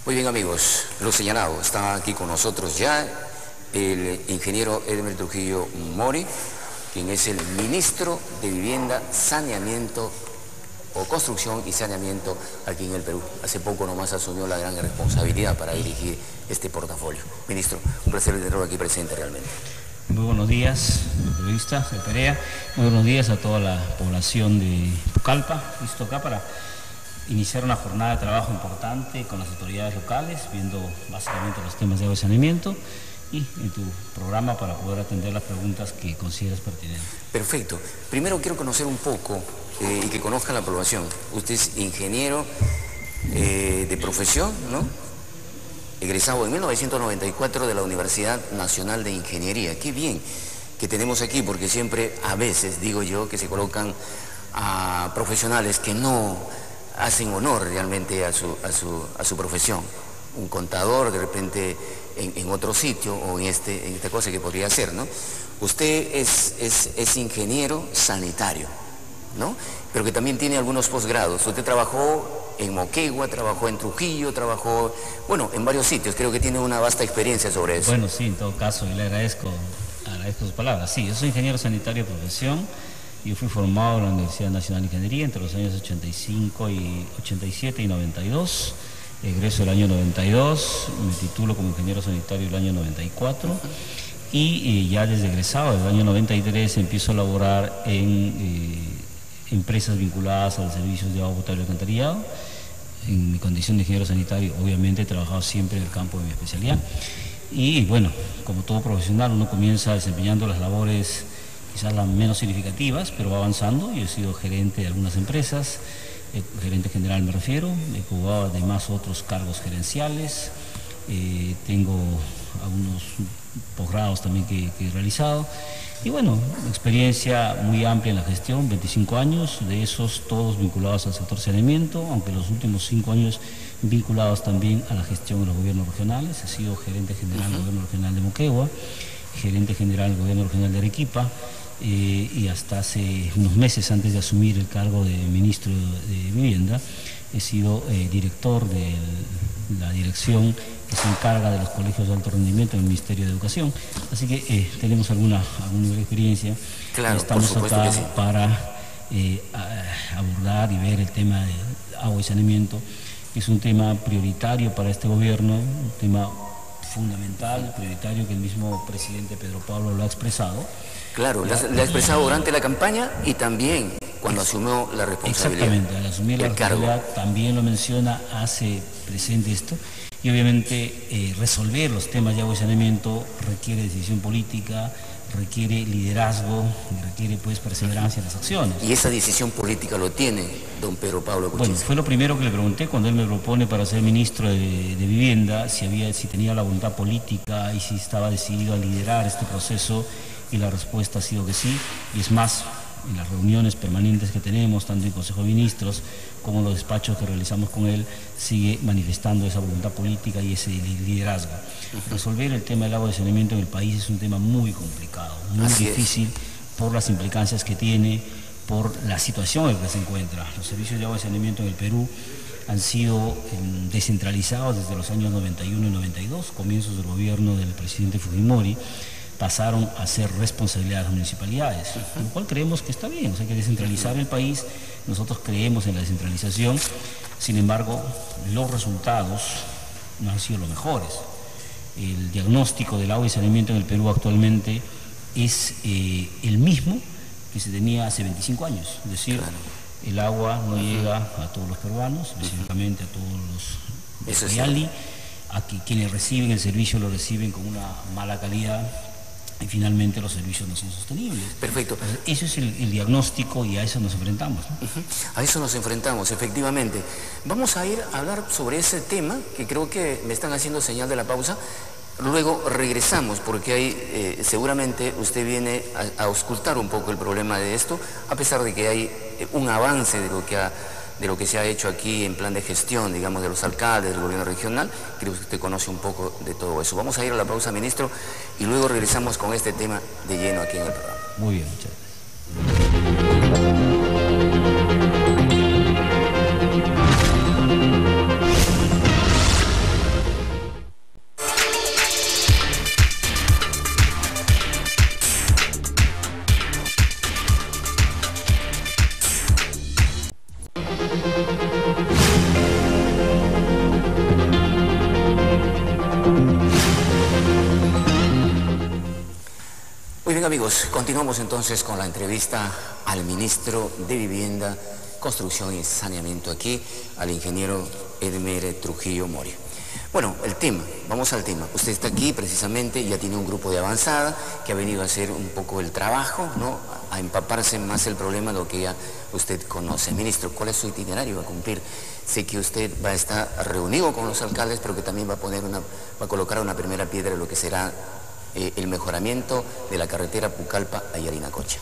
Muy bien, amigos, lo señalado, está aquí con nosotros ya el ingeniero Edmer Trujillo Mori, quien es el ministro de Vivienda, Saneamiento o Construcción y Saneamiento aquí en el Perú. Hace poco nomás asumió la gran responsabilidad para dirigir este portafolio. Ministro, un placer tenerlo aquí presente realmente. Muy buenos días, periodistas de Perea. Muy buenos días a toda la población de Pucallpa. Listo acá para iniciar una jornada de trabajo importante con las autoridades locales, viendo básicamente los temas de agua y saneamiento y en tu programa para poder atender las preguntas que consideras pertinentes. Perfecto. Primero quiero conocer un poco y que conozcan la población. Usted es ingeniero de profesión, ¿no? Egresado en 1994 de la Universidad Nacional de Ingeniería. Qué bien que tenemos aquí, porque siempre, a veces, digo yo, que se colocan a profesionales que no hacen honor realmente a su profesión. Un contador, de repente, en otro sitio, o en esta cosa que podría ser, ¿no? Usted es ingeniero sanitario, ¿no? Pero que también tiene algunos posgrados. Usted trabajó en Moquegua, trabajó en Trujillo, trabajó, bueno, en varios sitios. Creo que tiene una vasta experiencia sobre eso. Bueno, sí, en todo caso, yo le agradezco sus palabras. Sí, yo soy ingeniero sanitario de profesión. Yo fui formado en la Universidad Nacional de Ingeniería entre los años 87 y 92. Egreso el año 92, me titulo como ingeniero sanitario el año 94. Y ya desde egresado, desde el año 93, empiezo a laborar en empresas vinculadas a los servicios de agua potable y alcantarillado. En mi condición de ingeniero sanitario, obviamente, he trabajado siempre en el campo de mi especialidad. Y bueno, como todo profesional, uno comienza desempeñando las labores quizás las menos significativas, pero va avanzando. Yo he sido gerente de algunas empresas, gerente general me refiero, he ocupado además otros cargos gerenciales, tengo algunos posgrados también que he realizado. Y bueno, experiencia muy amplia en la gestión, 25 años, de esos todos vinculados al sector saneamiento, aunque los últimos 5 años vinculados también a la gestión de los gobiernos regionales. He sido gerente general del gobierno regional de Moquegua, gerente general del gobierno regional de Arequipa, y hasta hace unos meses, antes de asumir el cargo de ministro de Vivienda, he sido director de la dirección que se encarga de los colegios de alto rendimiento del Ministerio de Educación. Así que tenemos algún nivel de experiencia. Claro, estamos acá sí, para abordar y ver el tema de agua y saneamiento, que es un tema prioritario para este gobierno, un tema fundamental, prioritario, que el mismo presidente Pedro Pablo lo ha expresado. Claro, lo ha expresado durante la campaña y también cuando asumió la responsabilidad. Exactamente, al asumir la responsabilidad también lo menciona, hace presente esto. Y obviamente resolver los temas de agua y saneamiento requiere decisión política, requiere liderazgo, requiere pues perseverancia en las acciones. ¿Y esa decisión política lo tiene don Pedro Pablo Kuczynski? Bueno, fue lo primero que le pregunté cuando él me propone para ser ministro de Vivienda, si tenía la voluntad política y si estaba decidido a liderar este proceso, y la respuesta ha sido que sí. Y es más, en las reuniones permanentes que tenemos, tanto en Consejo de Ministros como en los despachos que realizamos con él, sigue manifestando esa voluntad política y ese liderazgo. Resolver el tema del agua y saneamiento en el país es un tema muy complicado, muy difícil, por las implicancias que tiene, por la situación en la que se encuentra. Los servicios de agua y saneamiento en el Perú han sido descentralizados desde los años 91 y 92, comienzos del gobierno del presidente Fujimori. Pasaron a ser responsabilidad de las municipalidades, lo cual creemos que está bien, o sea, hay que descentralizar el país. Nosotros creemos en la descentralización, sin embargo, los resultados no han sido los mejores. El diagnóstico del agua y saneamiento en el Perú actualmente es el mismo que se tenía hace 25 años, es decir, el agua no llega a todos los peruanos, específicamente a todos los Yali, a quienes reciben el servicio lo reciben con una mala calidad. Y finalmente los servicios no son sostenibles. Perfecto. Entonces, eso es el diagnóstico y a eso nos enfrentamos, ¿no? A eso nos enfrentamos, efectivamente. Vamos a ir a hablar sobre ese tema, que creo que me están haciendo señal de la pausa. Luego regresamos, porque hay, seguramente usted viene a auscultar un poco el problema de esto, a pesar de que hay un avance de lo que se ha hecho aquí en plan de gestión, digamos, de los alcaldes, del gobierno regional. Creo que usted conoce un poco de todo eso. Vamos a ir a la pausa, ministro, y luego regresamos con este tema de lleno aquí en el programa. Muy bien, muchas gracias. amigos, continuamos entonces con la entrevista al ministro de Vivienda, Construcción y Saneamiento aquí, al ingeniero Edmer Trujillo Moria. Bueno, el tema, vamos al tema. Usted está aquí precisamente, ya tiene un grupo de avanzada que ha venido a hacer un poco el trabajo, ¿no? A empaparse más el problema de lo que ya usted conoce. Ministro, ¿cuál es su itinerario a cumplir? Sé que usted va a estar reunido con los alcaldes, pero que también va a colocar una primera piedra de lo que será el mejoramiento de la carretera Pucallpa a Yarinacocha.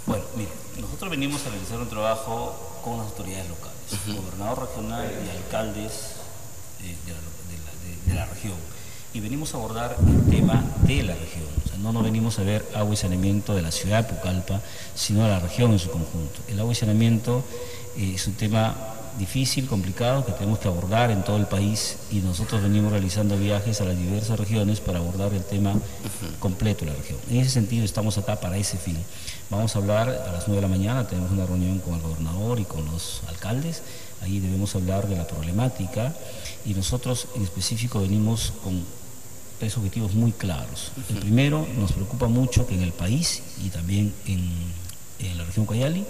Bueno, mire, nosotros venimos a realizar un trabajo con las autoridades locales, gobernador regional y alcaldes de la región. Y venimos a abordar el tema de la región. O sea, no nos venimos a ver agua y saneamiento de la ciudad de Pucallpa, sino de la región en su conjunto. El agua y saneamiento es un tema difícil, complicado, que tenemos que abordar en todo el país, y nosotros venimos realizando viajes a las diversas regiones para abordar el tema completo de la región. En ese sentido estamos acá para ese fin. Vamos a hablar a las 9 de la mañana, tenemos una reunión con el gobernador y con los alcaldes. Ahí debemos hablar de la problemática, y nosotros en específico venimos con 3 objetivos muy claros. El primero, nos preocupa mucho que en el país y también en la región Cayali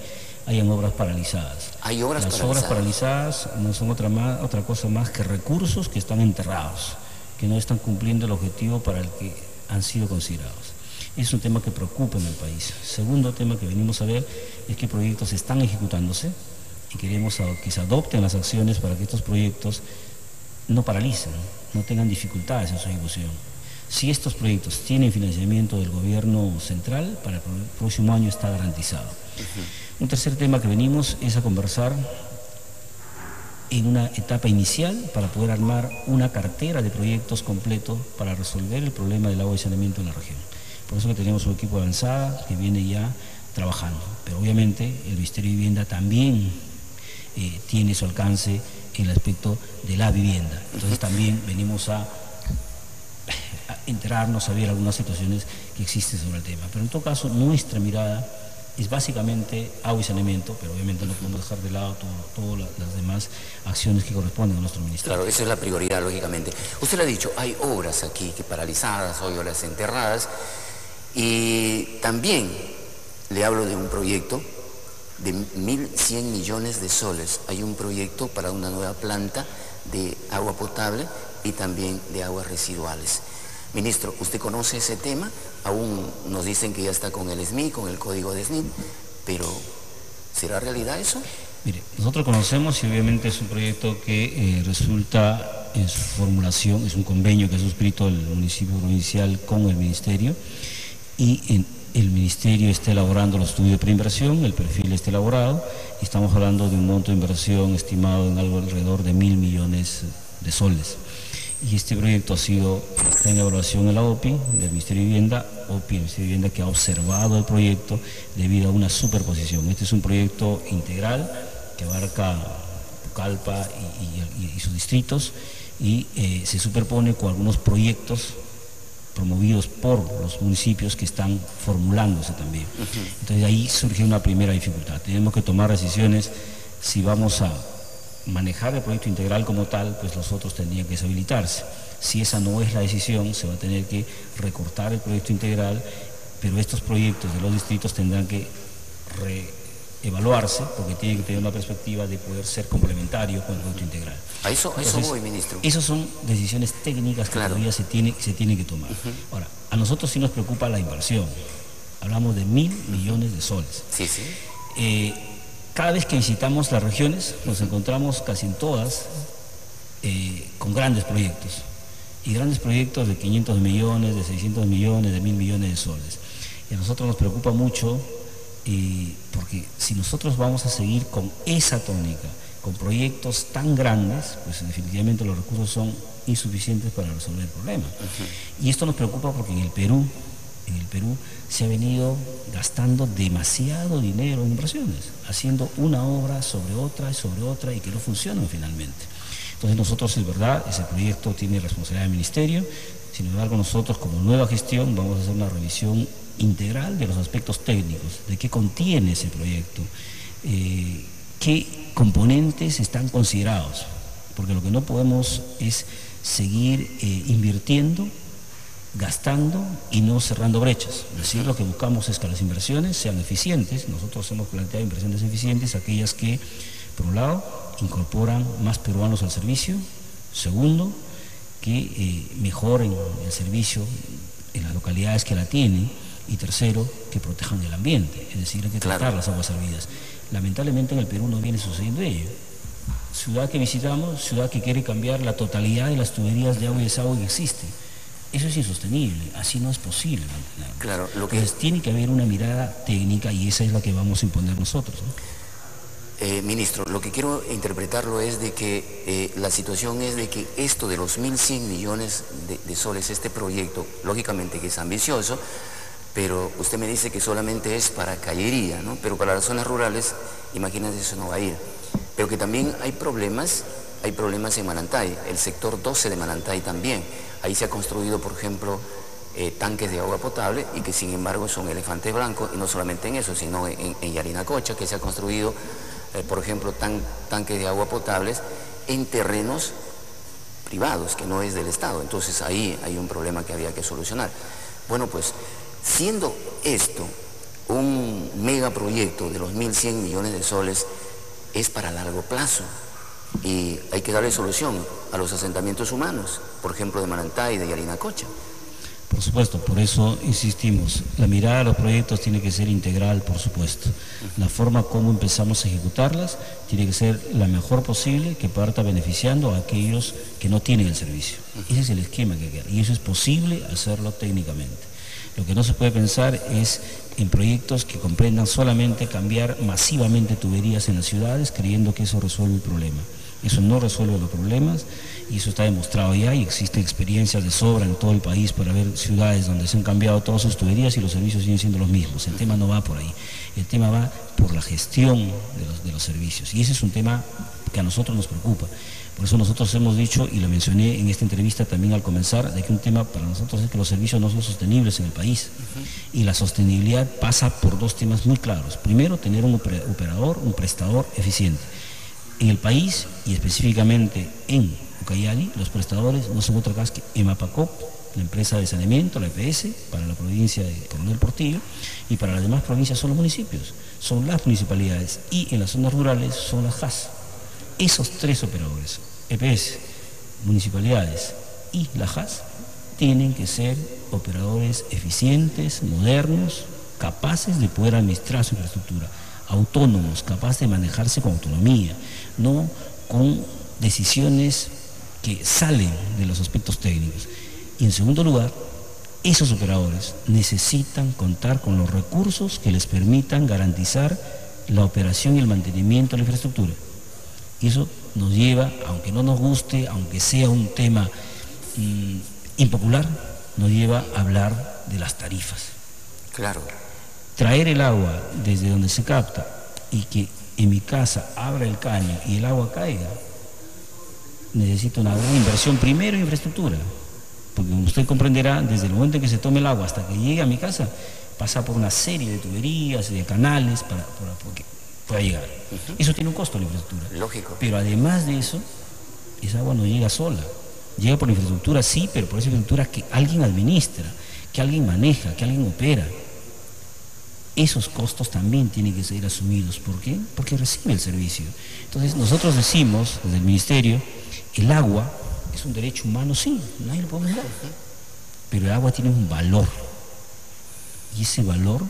hayan obras paralizadas. ¿Hay obras Las paralizadas? Obras paralizadas no son otra cosa más que recursos que están enterrados, que no están cumpliendo el objetivo para el que han sido considerados. Es un tema que preocupa en el país. Segundo tema que venimos a ver es que proyectos están ejecutándose y queremos que se adopten las acciones para que estos proyectos no paralicen, no tengan dificultades en su ejecución. Si estos proyectos tienen financiamiento del gobierno central, para el próximo año está garantizado. Un tercer tema que venimos es a conversar en una etapa inicial para poder armar una cartera de proyectos completos para resolver el problema del agua y saneamiento en la región. Por eso que tenemos un equipo de avanzada que viene ya trabajando. Pero obviamente el Ministerio de Vivienda también tiene su alcance en el aspecto de la vivienda. Entonces también venimos a enterarnos, a ver algunas situaciones que existen sobre el tema. Pero en todo caso, nuestra mirada es básicamente agua y saneamiento, pero obviamente no podemos dejar de lado todas las demás acciones que corresponden a nuestro ministerio. Claro, esa es la prioridad, lógicamente. Usted lo ha dicho, hay obras aquí que paralizadas, hay obras enterradas, y también le hablo de un proyecto de 1.100 millones de soles. Hay un proyecto para una nueva planta de agua potable y también de aguas residuales. Ministro, ¿usted conoce ese tema? Aún nos dicen que ya está con el SMI, con el código de SNIP, pero ¿será realidad eso? Mire, nosotros conocemos, y obviamente es un proyecto que resulta en su formulación, es un convenio que ha suscrito el municipio provincial con el ministerio, y el ministerio está elaborando los estudios de preinversión, el perfil está elaborado, y estamos hablando de un monto de inversión estimado en algo alrededor de 1.000 millones de soles. Y este proyecto está en evaluación en la OPI, del Ministerio de Vivienda, el Ministerio de Vivienda que ha observado el proyecto debido a una superposición. Este es un proyecto integral que abarca Pucallpa y sus distritos, y se superpone con algunos proyectos promovidos por los municipios que están formulándose también. Entonces ahí surge una primera dificultad. Tenemos que tomar decisiones si vamos a manejar el proyecto integral como tal, pues los otros tendrían que deshabilitarse. Si esa no es la decisión, se va a tener que recortar el proyecto integral, pero estos proyectos de los distritos tendrán que reevaluarse porque tienen que tener una perspectiva de poder ser complementarios con el proyecto integral. A eso voy, ministro. Esas son decisiones técnicas que todavía se tienen que tomar. Ahora, a nosotros sí nos preocupa la inversión. Hablamos de 1.000 millones de soles. Sí, sí. Cada vez que visitamos las regiones, nos encontramos casi en todas con grandes proyectos. Y grandes proyectos de 500 millones, de 600 millones, de 1.000 millones de soles. Y a nosotros nos preocupa mucho porque si nosotros vamos a seguir con esa tónica, con proyectos tan grandes, pues definitivamente los recursos son insuficientes para resolver el problema. Y esto nos preocupa porque en el Perú se ha venido gastando demasiado dinero en inversiones, haciendo una obra sobre otra y que no funcionan finalmente. Entonces nosotros, es verdad, ese proyecto tiene responsabilidad del ministerio. Sin embargo, nosotros como nueva gestión vamos a hacer una revisión integral de los aspectos técnicos, de qué contiene ese proyecto, qué componentes están considerados, porque lo que no podemos es seguir invirtiendo gastando y no cerrando brechas. Es decir, lo que buscamos es que las inversiones sean eficientes. Nosotros hemos planteado inversiones eficientes, aquellas que, por un lado, incorporan más peruanos al servicio. Segundo, que mejoren el servicio en las localidades que la tienen. Y tercero, que protejan el ambiente. Es decir, hay que tratar las aguas servidas. Lamentablemente en el Perú no viene sucediendo ello. Ciudad que visitamos, ciudad que quiere cambiar la totalidad de las tuberías de agua y desagüe que existen. Eso es insostenible, así no es posible mantenerlo. Claro, Entonces tiene que haber una mirada técnica y esa es la que vamos a imponer nosotros, ¿no? Ministro, lo que quiero interpretarlo es de que la situación es de que esto de los 1.100 millones de soles, este proyecto, lógicamente que es ambicioso, pero usted me dice que solamente es para Callería, ¿no? Pero para las zonas rurales, imagínense, eso no va a ir. Pero que también hay problemas en Manantay, el sector 12 de Manantay también. Ahí se ha construido, por ejemplo, tanques de agua potable y que sin embargo son elefantes blancos, y no solamente en eso, sino en Yarinacocha, que se ha construido, por ejemplo, tanques de agua potables en terrenos privados, que no es del Estado. Entonces ahí hay un problema que había que solucionar. Bueno, pues, siendo esto un megaproyecto de los 1.100 millones de soles, es para largo plazo y hay que darle solución a los asentamientos humanos, por ejemplo de Manantay y de Yarinacocha. Por supuesto, por eso insistimos, la mirada a los proyectos tiene que ser integral, por supuesto. La forma como empezamos a ejecutarlas tiene que ser la mejor posible, que parta beneficiando a aquellos que no tienen el servicio. Ese es el esquema que queda y eso es posible hacerlo técnicamente. Lo que no se puede pensar es en proyectos que comprendan solamente cambiar masivamente tuberías en las ciudades creyendo que eso resuelve el problema. Eso no resuelve los problemas y eso está demostrado ya y existen experiencias de sobra en todo el país para ver ciudades donde se han cambiado todas sus tuberías y los servicios siguen siendo los mismos. El tema no va por ahí, el tema va por la gestión de los servicios y ese es un tema que a nosotros nos preocupa. Por eso nosotros hemos dicho, y lo mencioné en esta entrevista también al comenzar, de que un tema para nosotros es que los servicios no son sostenibles en el país. Y la sostenibilidad pasa por dos temas muy claros. Primero, tener un operador, un prestador eficiente. En el país, y específicamente en Ucayali, los prestadores no son otra cosa que Emapacop, la empresa de saneamiento, la EPS, para la provincia de Coronel Portillo, y para las demás provincias son los municipios, son las municipalidades, y en las zonas rurales son las JAS. Esos tres operadores, EPS, municipalidades y la JAS, tienen que ser operadores eficientes, modernos, capaces de poder administrar su infraestructura, autónomos, capaces de manejarse con autonomía, no con decisiones que salen de los aspectos técnicos. Y en segundo lugar, esos operadores necesitan contar con los recursos que les permitan garantizar la operación y el mantenimiento de la infraestructura. Y eso nos lleva, aunque no nos guste, aunque sea un tema impopular, nos lleva a hablar de las tarifas. Claro. Traer el agua desde donde se capta y que en mi casa abra el caño y el agua caiga, necesita una gran inversión primero en infraestructura. Porque como usted comprenderá, desde el momento en que se tome el agua hasta que llegue a mi casa, pasa por una serie de tuberías y de canales para que pueda llegar. Eso tiene un costo la infraestructura. Lógico. Pero además de eso, esa agua no llega sola. Llega por infraestructura, sí, pero por esa infraestructura que alguien administra, que alguien maneja, que alguien opera. Esos costos también tienen que ser asumidos. ¿Por qué? Porque recibe el servicio. Entonces nosotros decimos, desde el Ministerio, el agua es un derecho humano, sí, nadie lo puede negar. Pero el agua tiene un valor. Y ese valor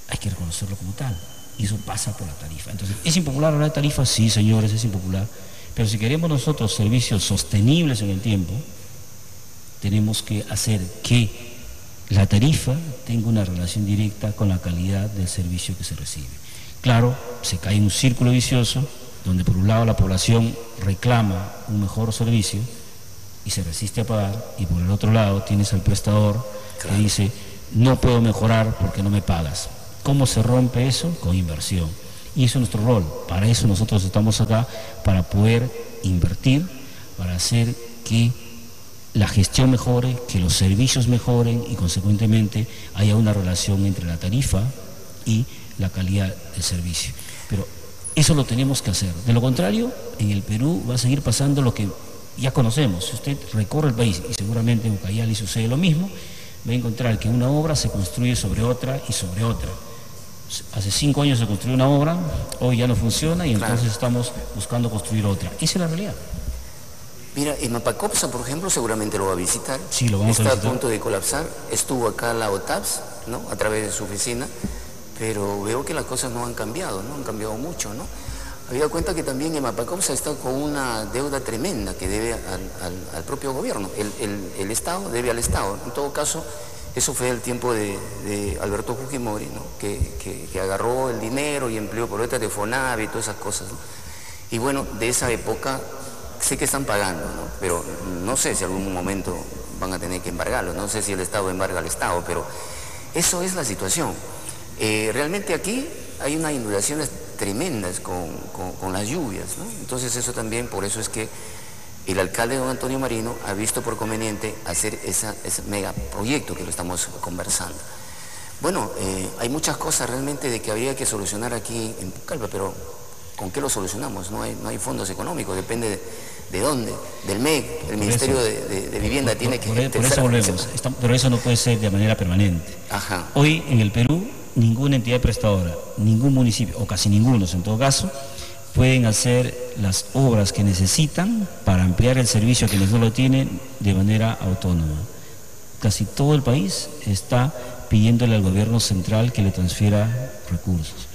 hay que reconocerlo como tal. Y eso pasa por la tarifa. Entonces, ¿es impopular hablar de tarifa? Sí, señores, es impopular. Pero si queremos nosotros servicios sostenibles en el tiempo, tenemos que hacer que la tarifa tenga una relación directa con la calidad del servicio que se recibe. Claro, se cae en un círculo vicioso, donde por un lado la población reclama un mejor servicio y se resiste a pagar, y por el otro lado tienes al prestador que dice, no puedo mejorar porque no me pagas. ¿Cómo se rompe eso? Con inversión. Y eso es nuestro rol. Para eso nosotros estamos acá, para poder invertir, para hacer que la gestión mejore, que los servicios mejoren y consecuentemente haya una relación entre la tarifa y la calidad del servicio. Pero eso lo tenemos que hacer. De lo contrario, en el Perú va a seguir pasando lo que ya conocemos. Si usted recorre el país, y seguramente en Ucayali sucede lo mismo, va a encontrar que una obra se construye sobre otra y sobre otra. Hace 5 años se construyó una obra, hoy ya no funciona y entonces estamos buscando construir otra. Esa es la realidad. Mira, en Mapacopsa, por ejemplo, seguramente lo va a visitar. Sí, lo vamos a visitar. Está a punto de colapsar. Estuvo acá la OTAPS, ¿no? A través de su oficina, pero veo que las cosas no han cambiado, ¿no? Han cambiado mucho, ¿no? Había cuenta que también en Mapacopsa está con una deuda tremenda que debe al propio gobierno. El Estado debe al Estado. En todo caso, eso fue el tiempo de Alberto Fujimori, ¿no? Que agarró el dinero y empleó por de FONAVE y todas esas cosas, ¿no? Y bueno, de esa época sé que están pagando, ¿no? Pero no sé si en algún momento van a tener que embargarlo. No sé si el Estado embarga al Estado, pero eso es la situación. Realmente aquí hay unas inundaciones tremendas con las lluvias, ¿no? Entonces eso también, por eso es que el alcalde don Antonio Marino ha visto por conveniente hacer ese megaproyecto que lo estamos conversando. Bueno, hay muchas cosas realmente de que habría que solucionar aquí en Pucallpa, pero ¿con qué lo solucionamos? No hay fondos económicos, depende de dónde, del MEC, el Ministerio de Vivienda tiene que... Por eso volvemos, pero eso no puede ser de manera permanente. Ajá. Hoy en el Perú, ninguna entidad prestadora, ningún municipio, o casi ninguno en todo caso, pueden hacer las obras que necesitan para ampliar el servicio a quienes no lo tienen de manera autónoma. Casi todo el país está pidiéndole al gobierno central que le transfiera recursos.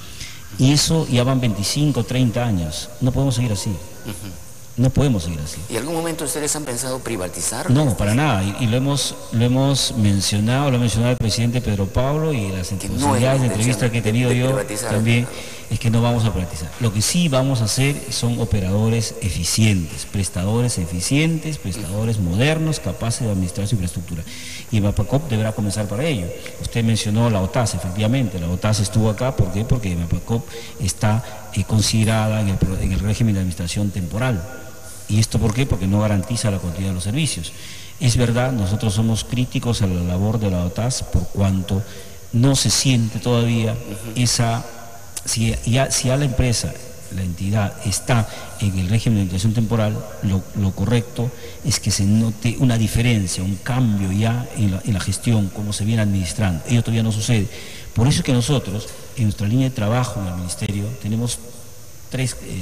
Y eso ya van 25, 30 años. No podemos seguir así. No podemos seguir así. ¿Y en algún momento ustedes han pensado privatizar? No, para nada. Y lo hemos mencionado, lo ha mencionado el presidente Pedro Pablo y las posibilidades de entrevista que he tenido yo también, es que no vamos a privatizar. Lo que sí vamos a hacer son operadores eficientes, prestadores modernos, capaces de administrar su infraestructura. Y Mapacop deberá comenzar para ello. Usted mencionó la OTAS, efectivamente, la OTAS estuvo acá, ¿por qué? Porque Mapacop está considerada en el régimen de administración temporal. ¿Y esto por qué? Porque no garantiza la continuidad de los servicios. Es verdad, nosotros somos críticos a la labor de la OTAS por cuanto no se siente todavía esa... Si ya la empresa, la entidad, está en el régimen de administración temporal, lo correcto es que se note una diferencia, un cambio ya en la gestión, cómo se viene administrando. Ello todavía no sucede. Por eso es que nosotros, en nuestra línea de trabajo en el Ministerio, tenemos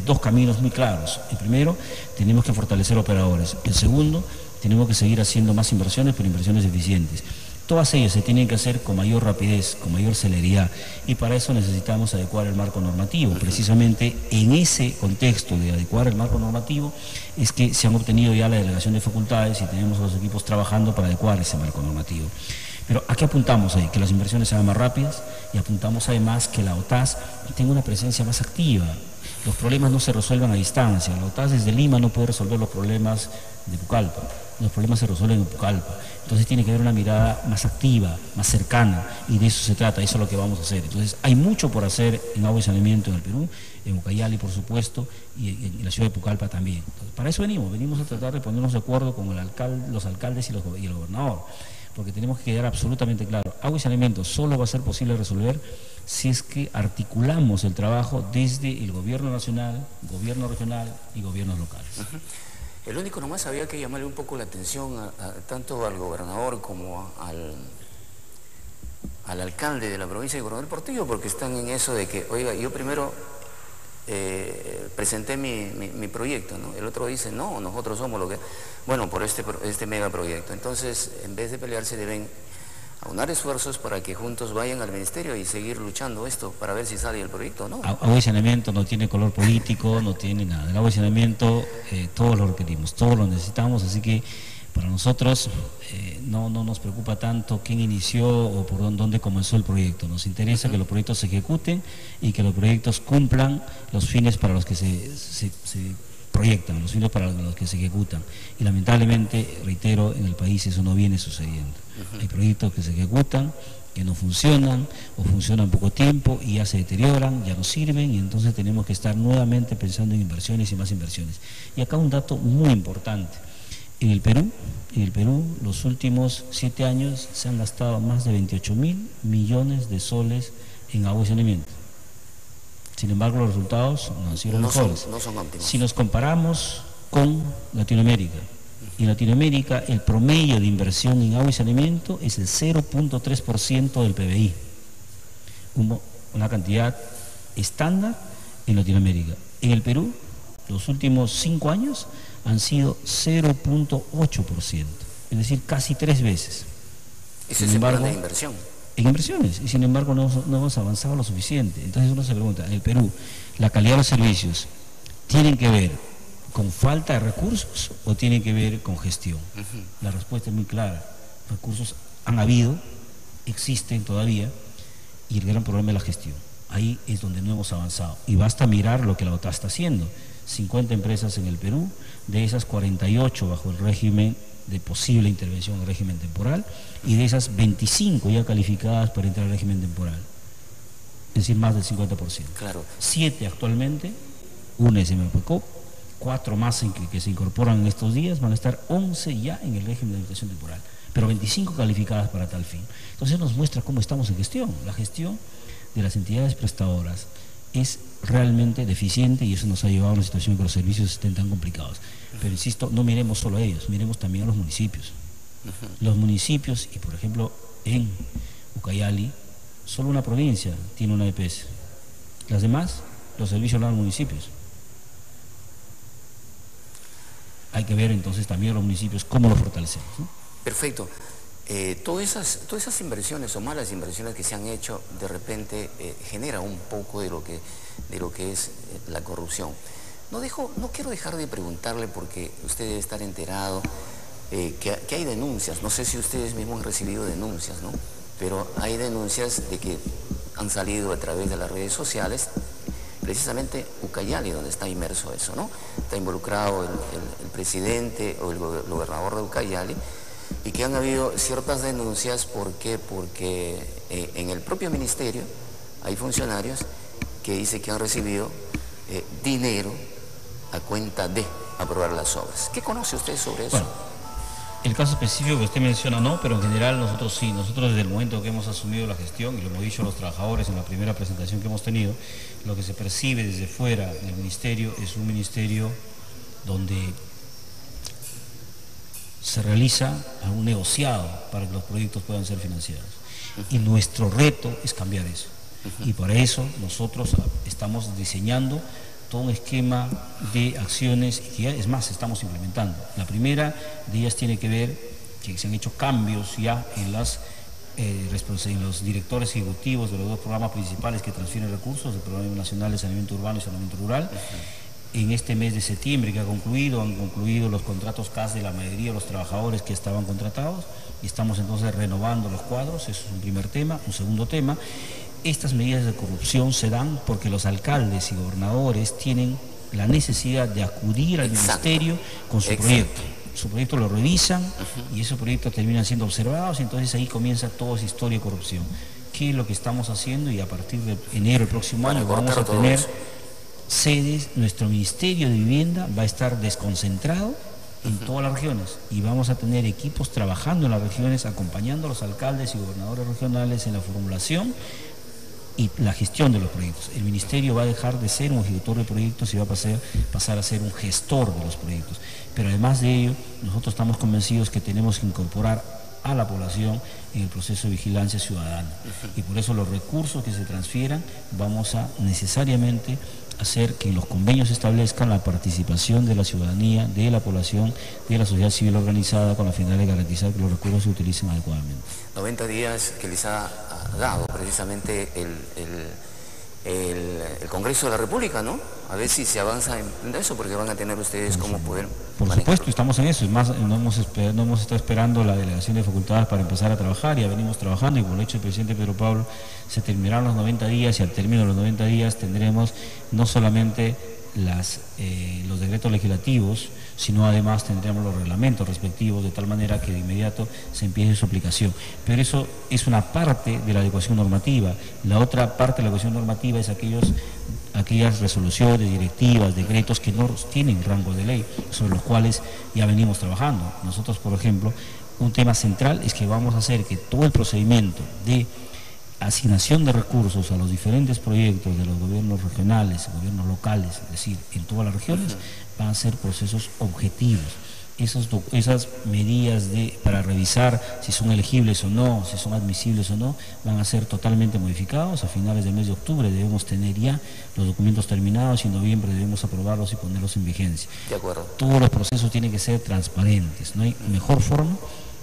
dos caminos muy claros. El primero, tenemos que fortalecer operadores. El segundo, tenemos que seguir haciendo más inversiones, pero inversiones eficientes. Todas ellas se tienen que hacer con mayor rapidez, con mayor celeridad, y para eso necesitamos adecuar el marco normativo. Precisamente en ese contexto de adecuar el marco normativo es que se han obtenido ya la delegación de facultades y tenemos a los equipos trabajando para adecuar ese marco normativo. Pero ¿a qué apuntamos ahí? Que las inversiones sean más rápidas, y apuntamos además que la OTAS tenga una presencia más activa. Los problemas no se resuelven a distancia. La OTAS desde Lima no puede resolver los problemas de Pucallpa. Los problemas se resuelven en Pucallpa. Entonces tiene que haber una mirada más activa, más cercana, y de eso se trata, eso es lo que vamos a hacer. Entonces hay mucho por hacer en agua y saneamiento en el Perú, en Ucayali por supuesto, y en la ciudad de Pucallpa también. Entonces, para eso venimos a tratar de ponernos de acuerdo con los alcaldes y el gobernador, porque tenemos que quedar absolutamente claro, agua y saneamiento solo va a ser posible resolver si es que articulamos el trabajo desde el gobierno nacional, gobierno regional y gobiernos locales. El único nomás había que llamarle un poco la atención tanto al gobernador como al alcalde de la provincia de Coronel Portillo, porque están en eso de que, oiga, yo primero presenté mi proyecto, ¿no? El otro dice, no, nosotros somos lo que... Bueno, por este megaproyecto. Entonces, en vez de pelearse, deben aunar esfuerzos para que juntos vayan al ministerio y seguir luchando esto para ver si sale el proyecto, ¿no? Agua y saneamiento no tiene color político, no tiene nada. El agua y saneamiento todos lo requerimos, todos lo necesitamos, así que para nosotros no nos preocupa tanto quién inició o por dónde comenzó el proyecto. Nos interesa que los proyectos se ejecuten y que los proyectos cumplan los fines para los que se proyectan, los fines para los que se ejecutan. Y lamentablemente, reitero, en el país eso no viene sucediendo. Hay proyectos que se ejecutan, que no funcionan, o funcionan poco tiempo y ya se deterioran, ya no sirven, y entonces tenemos que estar nuevamente pensando en inversiones y más inversiones. Y acá un dato muy importante. En el Perú, los últimos 7 años se han gastado más de 28.000 millones de soles en agua y saneamiento. Sin embargo, los resultados no han sido los mejores. No son óptimos. Si nos comparamos con Latinoamérica. Y en Latinoamérica el promedio de inversión en agua y saneamiento es el 0.3% del PBI, una cantidad estándar en Latinoamérica. En el Perú, los últimos 5 años han sido 0.8%, es decir, casi 3 veces. Ese es el plan de inversión. En inversiones, y sin embargo no hemos avanzado lo suficiente. Entonces uno se pregunta, en el Perú, ¿la calidad de los servicios tienen que ver con falta de recursos o tienen que ver con gestión? La respuesta es muy clara. Recursos han habido, existen todavía, y el gran problema es la gestión. Ahí es donde no hemos avanzado. Y basta mirar lo que la OTA está haciendo. 50 empresas en el Perú, de esas 48 bajo el régimen de posible intervención en el régimen temporal, y de esas 25 ya calificadas para entrar al régimen temporal. Es decir, más del 50%. Claro. 7 actualmente, una es MPCO, 4 más que se incorporan en estos días, van a estar 11 ya en el régimen de administración temporal, pero 25 calificadas para tal fin. Entonces nos muestra cómo estamos en gestión. La gestión de las entidades prestadoras es realmente deficiente y eso nos ha llevado a una situación en que los servicios estén tan complicados. Pero insisto, no miremos solo a ellos, miremos también a los municipios. Los municipios, y por ejemplo en Ucayali, solo una provincia tiene una EPS. Las demás, los servicios van a los municipios. Hay que ver entonces también a los municipios cómo los fortalecemos, ¿no? Perfecto. Todas esas inversiones o malas inversiones que se han hecho, de repente genera un poco de lo que es la corrupción. No quiero dejar de preguntarle, porque usted debe estar enterado que hay denuncias. No sé si ustedes mismos han recibido denuncias, ¿no? Pero hay denuncias de que han salido a través de las redes sociales, precisamente Ucayali, donde está inmerso eso, ¿no? Está involucrado el presidente o el gobernador de Ucayali, y que han habido ciertas denuncias. ¿Por qué? Porque en el propio ministerio hay funcionarios que dicen que han recibido dinero a cuenta de aprobar las obras. ¿Qué conoce usted sobre eso? Bueno, el caso específico que usted menciona no, pero en general nosotros sí. Nosotros desde el momento que hemos asumido la gestión, y lo hemos dicho a los trabajadores en la primera presentación que hemos tenido, lo que se percibe desde fuera del ministerio es un ministerio donde se realiza algún negociado para que los proyectos puedan ser financiados. Y nuestro reto es cambiar eso. Y para eso nosotros estamos diseñando todo un esquema de acciones que ya, es más, estamos implementando. La primera de ellas tiene que ver que se han hecho cambios ya en los directores ejecutivos de los 2 programas principales que transfieren recursos, el Programa Nacional de Saneamiento Urbano y Saneamiento Rural. En este mes de septiembre que han concluido los contratos CAS de la mayoría de los trabajadores que estaban contratados, y estamos entonces renovando los cuadros. Eso es un primer tema. Un segundo tema, estas medidas de corrupción se dan porque los alcaldes y gobernadores tienen la necesidad de acudir al ministerio con su proyecto. Su proyecto lo revisan y esos proyectos terminan siendo observados, y entonces ahí comienza toda esa historia de corrupción. ¿Qué es lo que estamos haciendo? Y a partir de enero del próximo año vamos a tener sedes. Nuestro Ministerio de Vivienda va a estar desconcentrado en todas las regiones, y vamos a tener equipos trabajando en las regiones, acompañando a los alcaldes y gobernadores regionales en la formulación y la gestión de los proyectos. El ministerio va a dejar de ser un ejecutor de proyectos y va a pasar a ser un gestor de los proyectos. Pero además de ello, nosotros estamos convencidos que tenemos que incorporar a la población en el proceso de vigilancia ciudadana. Y por eso los recursos que se transfieran vamos a necesariamente hacer que en los convenios establezcan la participación de la ciudadanía, de la población, de la sociedad civil organizada, con la finalidad de garantizar que los recursos se utilicen adecuadamente. 90 días que les ha dado precisamente el Congreso de la República, ¿no? A ver si se avanza en eso, porque van a tener ustedes cómo poder Por supuesto, estamos en eso. Es más, no hemos estado esperando la delegación de facultades para empezar a trabajar. Ya venimos trabajando, y como lo ha hecho el presidente Pedro Pablo, se terminarán los 90 días, y al término de los 90 días tendremos no solamente los decretos legislativos, sino además tendremos los reglamentos respectivos, de tal manera que de inmediato se empiece su aplicación. Pero eso es una parte de la adecuación normativa. La otra parte de la adecuación normativa es aquellas resoluciones, directivas, decretos que no tienen rango de ley, sobre los cuales ya venimos trabajando. Nosotros, por ejemplo, un tema central es que vamos a hacer que todo el procedimiento de asignación de recursos a los diferentes proyectos de los gobiernos regionales, gobiernos locales, es decir, en todas las regiones, van a ser procesos objetivos. Esas medidas para revisar si son elegibles o no, si son admisibles o no, van a ser totalmente modificados. A finales del mes de octubre debemos tener ya los documentos terminados y en noviembre debemos aprobarlos y ponerlos en vigencia. De acuerdo. Todos los procesos tienen que ser transparentes. No hay mejor forma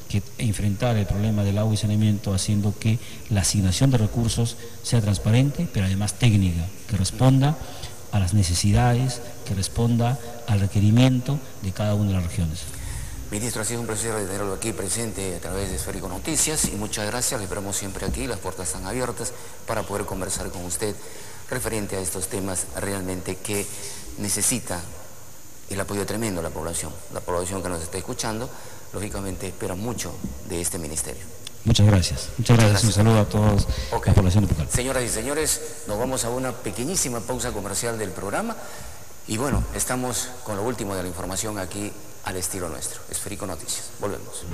que enfrentar el problema del agua y saneamiento haciendo que la asignación de recursos sea transparente, pero además técnica, que responda a las necesidades, que responda al requerimiento de cada una de las regiones. Ministro, ha sido un placer tenerlo aquí presente a través de Esférico Noticias y muchas gracias, le esperamos siempre aquí, las puertas están abiertas para poder conversar con usted referente a estos temas realmente que necesita el apoyo tremendo de la población que nos está escuchando, lógicamente espera mucho de este ministerio. Muchas gracias. Muchas gracias. Un saludo a todos la población de Pucallpa. Señoras y señores, nos vamos a una pequeñísima pausa comercial del programa y bueno, estamos con lo último de la información aquí al estilo nuestro. Esférico Noticias. Volvemos.